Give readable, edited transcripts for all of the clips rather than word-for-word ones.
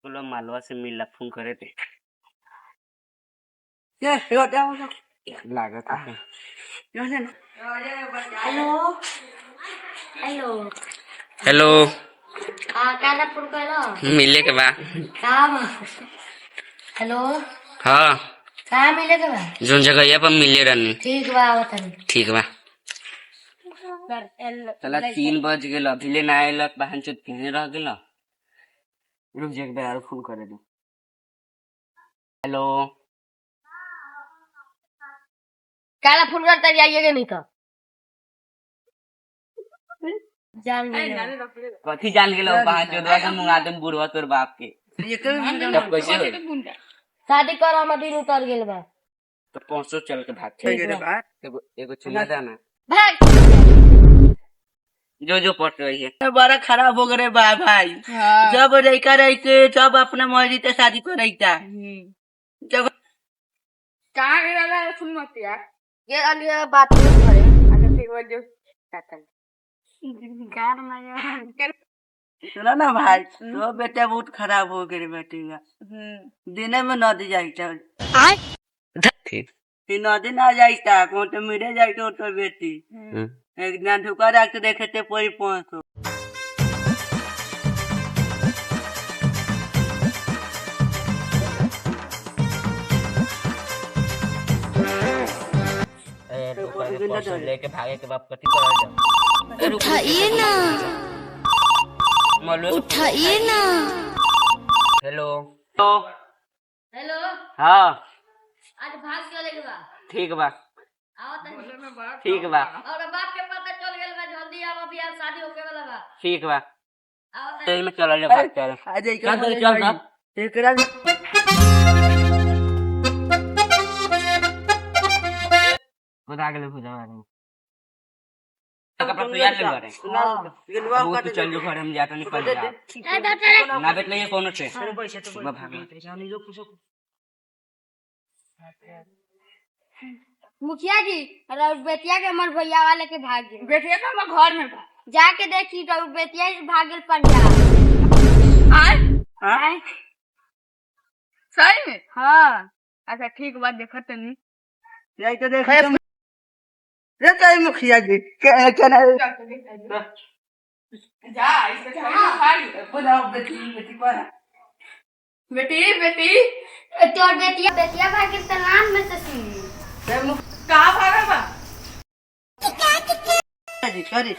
बोलो मालवा से मिला फोन करे थे लागत है। हेलो हेलो हेलो काला फोन करो मिले के बा काम हेलो हाँ कहाँ मिले के बा जोन जगह पर मिले रहनी ठीक बा आवतन ठीक बा चला 3 बज गेल अभी ले ना आयल बहन चोत केने रह गेल रुक जा एक बार फोन करे दे। हेलो काला फोन करता जाइएगा नहीं तो जान कथी जान गेलो बहन चोदवा के मुंगा दम बुढ़वा तोर बाप के तब कैसे हो शादी कर हम दिन उतर गेल बा तो 500 चल के भाग एगो चुना देना भाग जो पट रही है बड़ा खराब हो गए बा भाई। जब लड़का रहते सब अपने मर्जी से शादी को रहता जब कहाँ गया सुन मत यार। ये अगले बात करे अच्छा ठीक है जो काटन गार ना सुनो ना भाई तो बेटा बहुत खराब हो गए बेटे का दिन में नदी जाता नदी ना जाता कौन तो मिले जाते तो बेटी एक दिन ढुका रखते देखे थे कोई 500 लेके भागे के बाप कथी करल जा उठाइए ना उठाइए ना हेलो हेलो हाँ आज भाग चले के बा ठीक बा आवत ठीक बा और बाप के पता चल गेल बा जल्दी आव अभी आज शादी होके वाला बा ठीक बा आवत तेल में चल जा भाग चल आज चल एकरा खुदा के लिए खुदा मारे कपड़ा तैयार ले रहे वो तो चल जो घर हम जाता निकल जा ना बेट ले कौन से मैं भाग मुखिया जी और बेटिया के मन भैया वाले के भाग गए बेटिया का मैं घर में बा। जाके देखी तो बेटिया भाग गेल पंजाब आय सही में हाँ अच्छा ठीक बात देखते नहीं यही तो देख रे कई मुखिया जी कहना जा इससे खाली बुलाओ बेटी पर बेटी बेटी तोर बेटिया भाग गेल त नाम में से सुन कहाँ भागा बा जी करी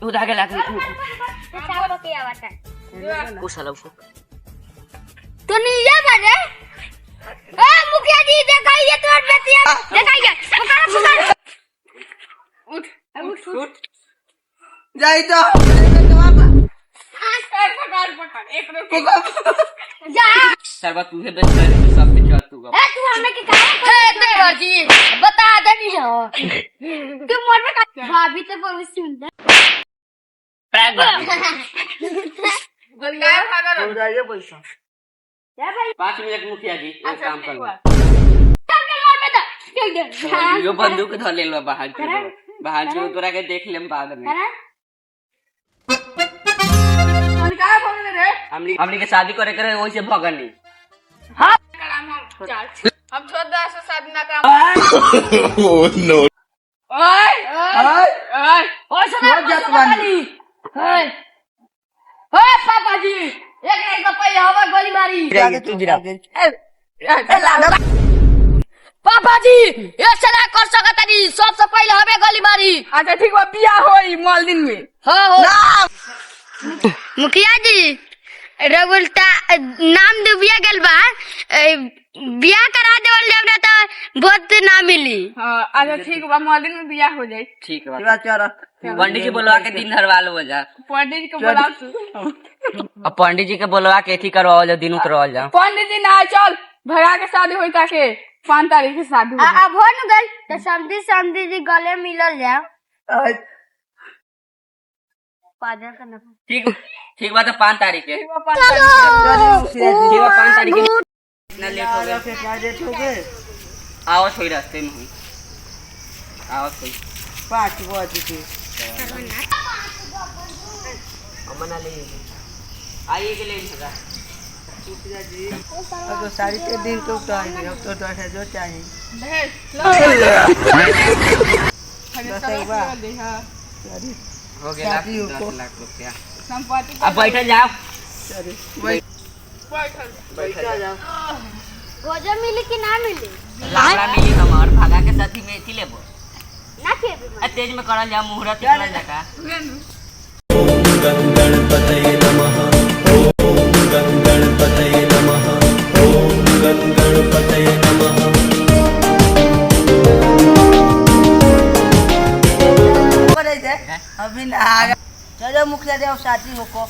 उड़ा के लाग चावल के आवत है वो साला उसको तो नीचे बजे ए मुखिया जी दिखाइए तोर बेटिया दिखाइए पुकार उठ उठ जाई तो पकड़ एक रुक जा सरबत तू है बस सब पे चल तू ए तू हमें के कहा ए देवर जी बता देनी हो तू मोर में का भाभी तो बहुत सुंदर प्रैग क्या भागा रो जाइए पैसा जा भाई 5 मिनट मुखिया जी एक काम कर लो चल के मोर में तो यो बंदूक धर ले लो बाहर से तोरा के देख लेम बाद में कहाँ भागे रे हमनी के शादी करे करे वही से भगनी कराम हम चल हम छोड़ से शादी ना कराम ओए ओए ओ सुना जतवानी ओए ओए पापा जी एक तो पहले हवा गोली मारी तू गिरा पापा जी ये सला कर सकत नहीं सबसे पहले हमें गोली मारी अच्छा ठीक बा बियाह होई मॉल दिन में हो मुखिया जी रगुलता नाम दुबिया गेल बा बियाह करा देवल जब ना तो बहुत ना मिली हां अच्छा ठीक बा मॉल दिन में बियाह हो जाई ठीक बा शिवा चारा पंडित जी बोलवा के दिन धरवा लो जा पंडित जी को बुलाओ तू अब पंडित जी के बोलवा के एथी करवाओ जा दिन उतरवाओ जा पंडित जी ना चल भैया के शादी होई ताके 5 तारीख के शादी हो अब हो न गई तो समझी जी गले मिलल जाओ पादर का ना ठीक बा तो 5 तारीख के ठीक बा 5 तारीख ठीक बा 5 तारीख के इतना लेट हो गया कितना लेट हो गए आवत होई रास्ते में हुई आवत होई 5 बजे के मना ले आइए के लिए सदा तो सारी के दिन तो आएंगे अब तो 10 जो चाहिए हो गया शादी हो 10 लाख रुपया अब बैठल जाओ बैठा जाओ गोजा मिली कि ना मिली लाला मिली हमार भागा के साथी में थी लेबो ना खेबे तेज में करल जा मुहूर्त करल जा का गणपतये नमः ओम गणपतये नमः ओम गणपतये नमः अभी ना आगा चलो मुखिया देव शादी होको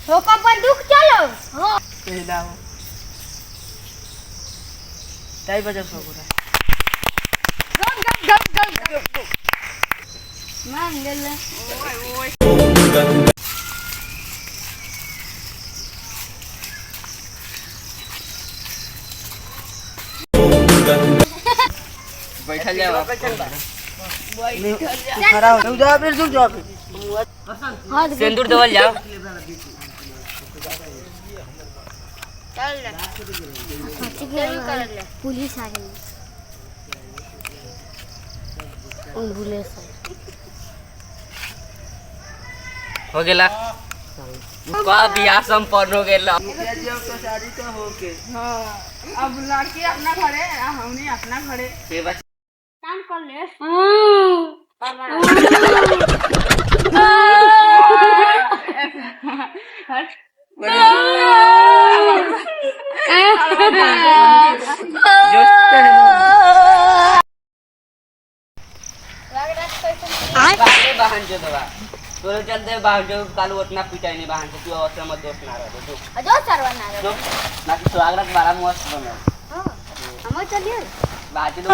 होको पर दुख चलो हो पहला हो 2:30 बजे सो पूरा मान ले ले बैठल जाओ खड़ा हो जा फिर रुक जा हां सिंदूर देवल जाओ चल ले पुलिस आ गई एम्बुलेंस हो गेला का बियाह संपन्न हो गेला मुखिया जी अब तो शादी तो होके अब लड़की अपना घरे हमने अपना घरे से बच काम कर ले बहन जो दवा तोरे चलते बहन जो कालू उतना पिटाई नहीं बहन से तू अवसर मत दोस्त ना रहे जो जो सरवना रे जो ना कि स्वागत बड़ा मस्त बने हम चलिए बाजी दो